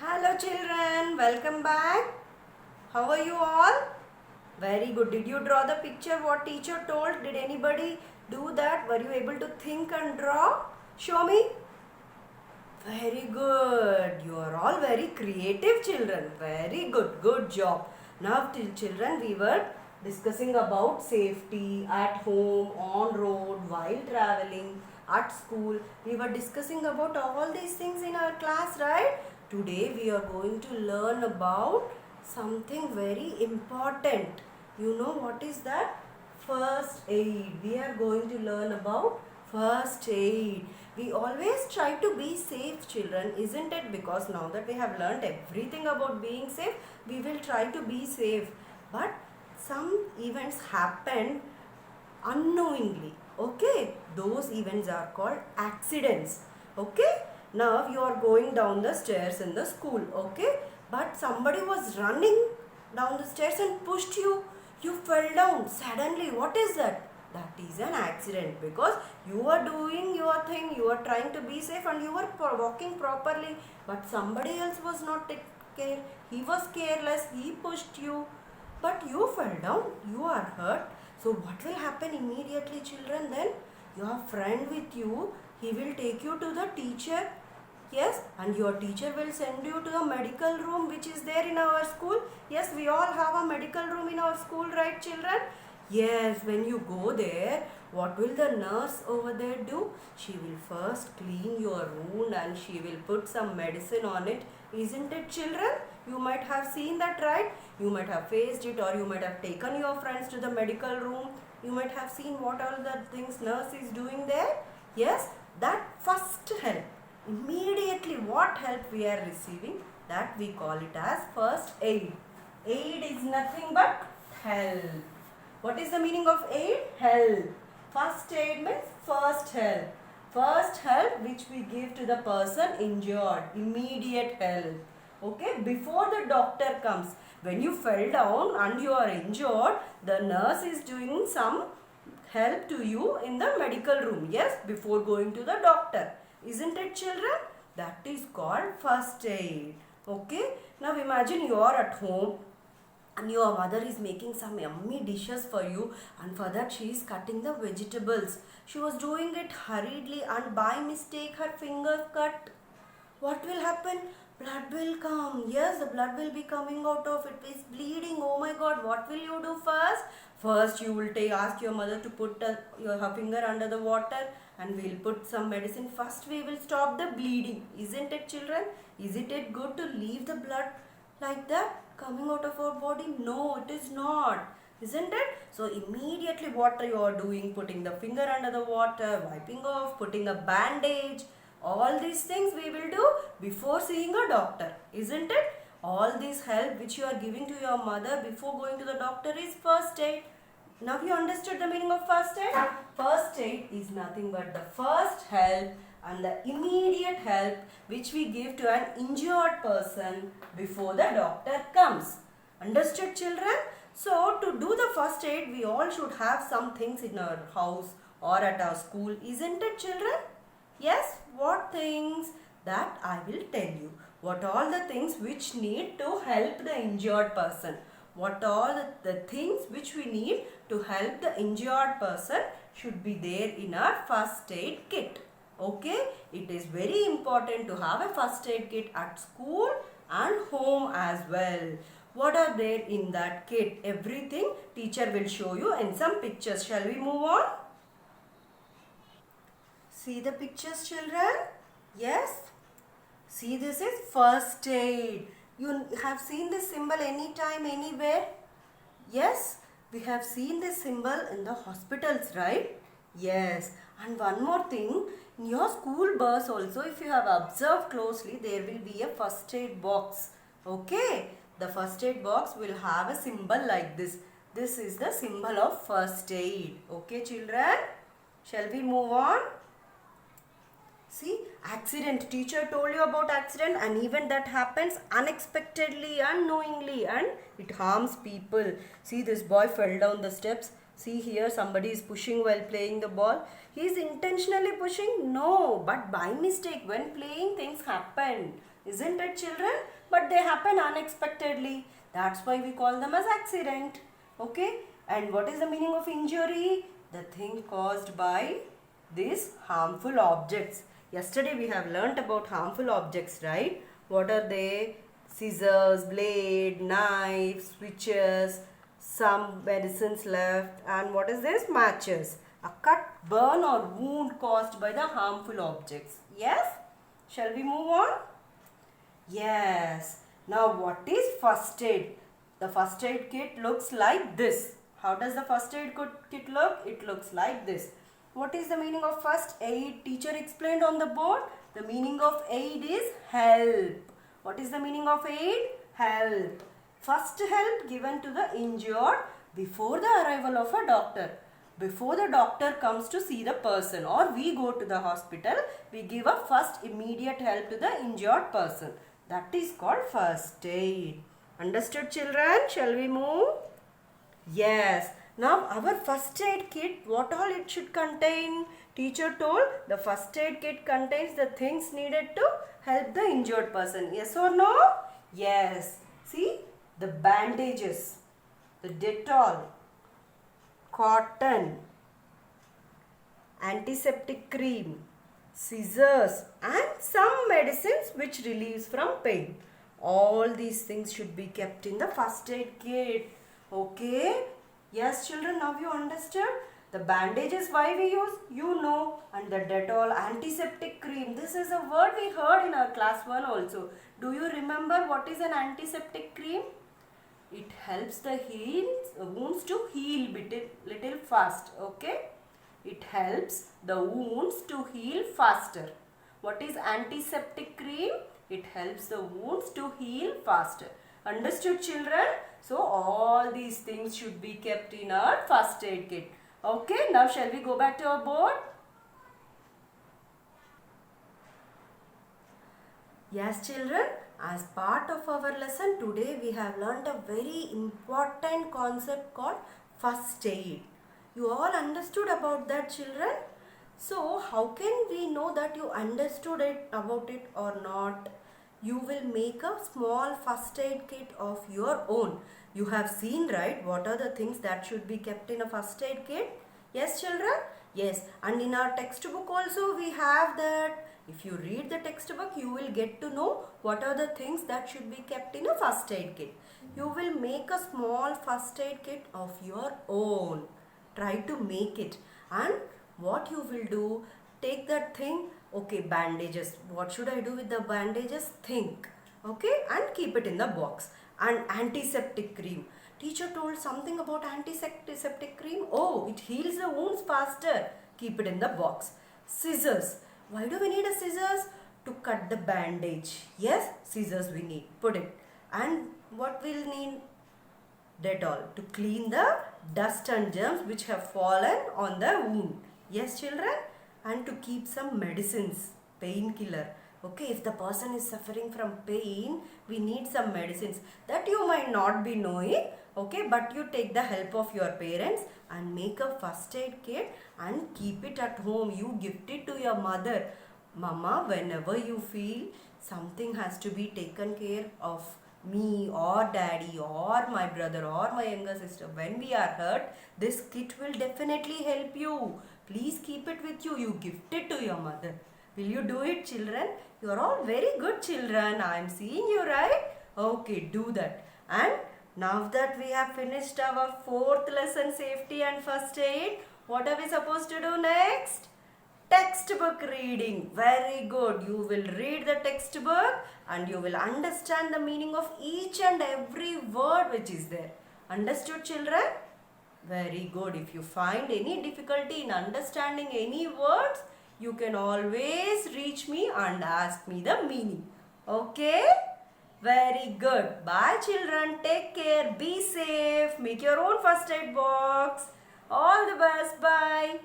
Hello children, welcome back. How are you all? Very good. Did you draw the picture what teacher told? Did anybody do that? Were you able to think and draw? Show me. Very good. You are all very creative children. Very good. Good job. Now children, we were discussing about safety at home, on road, while traveling, at school. We were discussing about all these things in our class, right? Today we are going to learn about something very important. You know what is that? First aid. We are going to learn about first aid. We always try to be safe, children, isn't it? Because now that we have learned everything about being safe, we will try to be safe. But some events happen unknowingly. Okay, those events are called accidents. Okay, now you are going down the stairs in the school. Okay, but somebody was running down the stairs and pushed you. You fell down suddenly. What is that? That is an accident, because you are doing your thing, you are trying to be safe and you were walking properly, but somebody else was not taking care. He was careless, he pushed you, but you fell down, you are hurt. So what will happen immediately, children? Then your friend with you, he will take you to the teacher. Yes, and your teacher will send you to the medical room which is there in our school. Yes, we all have a medical room in our school, right children? Yes, when you go there, what will the nurse over there do? She will first clean your wound and she will put some medicine on it. Isn't it, children? You might have seen that, right? You might have faced it, or you might have taken your friends to the medical room. You might have seen what all the things nurse is doing there. Yes, that first help. Immediately what help we are receiving, that we call it as first aid. Aid is nothing but help. What is the meaning of aid? Help. First aid means first help. First help which we give to the person injured. Immediate help. Okay, before the doctor comes. When you fell down and you are injured, the nurse is doing some help to you in the medical room. Yes, before going to the doctor. Isn't it, children? That is called first aid. Okay, now imagine you are at home and your mother is making some yummy dishes for you, and for that she is cutting the vegetables. She was doing it hurriedly and by mistake her finger cut. What will happen? Blood will come. Yes, the blood will be coming out of it. It's bleeding. Oh my God, what will you do first? First you will ask your mother to put her finger under the water and we'll put some medicine. First we will stop the bleeding. Isn't it, children? Isn't it good to leave the blood like that coming out of our body? No, it is not. Isn't it? So immediately what you are doing, putting the finger under the water, wiping off, putting a bandage, all these things we will do before seeing a doctor. Isn't it? All this help which you are giving to your mother before going to the doctor is first aid. Now you understood the meaning of first aid? First aid is nothing but the first help and the immediate help which we give to an injured person before the doctor comes. Understood, children? So to do the first aid, we all should have some things in our house or at our school. Isn't it, children? Yes, what things? That I will tell you. What all the things which need to help the injured person. What all the things which we need to help the injured person should be there in our first aid kit. Okay, it is very important to have a first aid kit at school and home as well. What are there in that kit? Everything teacher will show you in some pictures. Shall we move on? See the pictures, children? Yes? See, this is first aid. You have seen this symbol anytime, anywhere? Yes, we have seen this symbol in the hospitals, right? Yes. And one more thing, in your school bus also, if you have observed closely, there will be a first aid box. Okay? The first aid box will have a symbol like this. This is the symbol of first aid. Okay, children? Shall we move on? See, accident. Teacher told you about accident, an event that happens unexpectedly, unknowingly, and it harms people. See, this boy fell down the steps. See here, somebody is pushing while playing the ball. He is intentionally pushing? No, but by mistake, when playing, things happen. Isn't it, children? But they happen unexpectedly. That's why we call them as accident. Okay? And what is the meaning of injury? The thing caused by these harmful objects. Yesterday we have learnt about harmful objects, right? What are they? Scissors, blade, knife, switches, some medicines left, and what is this? Matches. A cut, burn or wound caused by the harmful objects. Yes? Shall we move on? Yes. Now what is first aid? The first aid kit looks like this. How does the first aid kit look? It looks like this. What is the meaning of first aid? Teacher explained on the board. The meaning of aid is help. What is the meaning of aid? Help. First help given to the injured before the arrival of a doctor. Before the doctor comes to see the person or we go to the hospital, we give a first immediate help to the injured person. That is called first aid. Understood, children? Shall we move? Yes. Now our first aid kit, what all it should contain? Teacher told the first aid kit contains the things needed to help the injured person. Yes or no? Yes. See, the bandages, the Dettol, cotton, antiseptic cream, scissors and some medicines which relieves from pain. All these things should be kept in the first aid kit. Okay? Yes, children, now you understood? The bandages why we use, you know, and the Dettol antiseptic cream. This is a word we heard in our class 1 also. Do you remember what is an antiseptic cream? It helps the wounds to heal little fast. Okay? It helps the wounds to heal faster. What is antiseptic cream? It helps the wounds to heal faster. Understood, children? So all these things should be kept in our first aid kit. Okay, now shall we go back to our board? Yes, children, as part of our lesson today we have learnt a very important concept called first aid. You all understood about that, children? So how can we know that you understood about it or not? You will make a small first aid kit of your own. You have seen, right, what are the things that should be kept in a first aid kit? Yes, children? Yes, and in our textbook also we have that. If you read the textbook, you will get to know what are the things that should be kept in a first aid kit. You will make a small first aid kit of your own. Try to make it. And what you will do, take that thing, okay, bandages. What should I do with the bandages? Think. Okay, and keep it in the box. And antiseptic cream. Teacher told something about antiseptic cream. Oh, it heals the wounds faster. Keep it in the box. Scissors. Why do we need a scissors? To cut the bandage. Yes, scissors we need. Put it. And what we'll need? Dettol. To clean the dust and germs which have fallen on the wound. Yes, children? And to keep some medicines. Painkiller. Okay, if the person is suffering from pain, we need some medicines that you might not be knowing. Okay, but you take the help of your parents and make a first aid kit and keep it at home. You gift it to your mother. Mama, whenever you feel something has to be taken care of me or daddy or my brother or my younger sister, when we are hurt, this kit will definitely help you. Please keep it with you. You gift it to your mother. Will you do it, children? You are all very good children. I am seeing you, right? Okay, do that. And now that we have finished our 4th lesson, safety and first aid, what are we supposed to do next? Textbook reading. Very good. You will read the textbook and you will understand the meaning of each and every word which is there. Understood, children? Very good. If you find any difficulty in understanding any words, you can always reach me and ask me the meaning. Okay? Very good. Bye, children. Take care. Be safe. Make your own first aid box. All the best. Bye.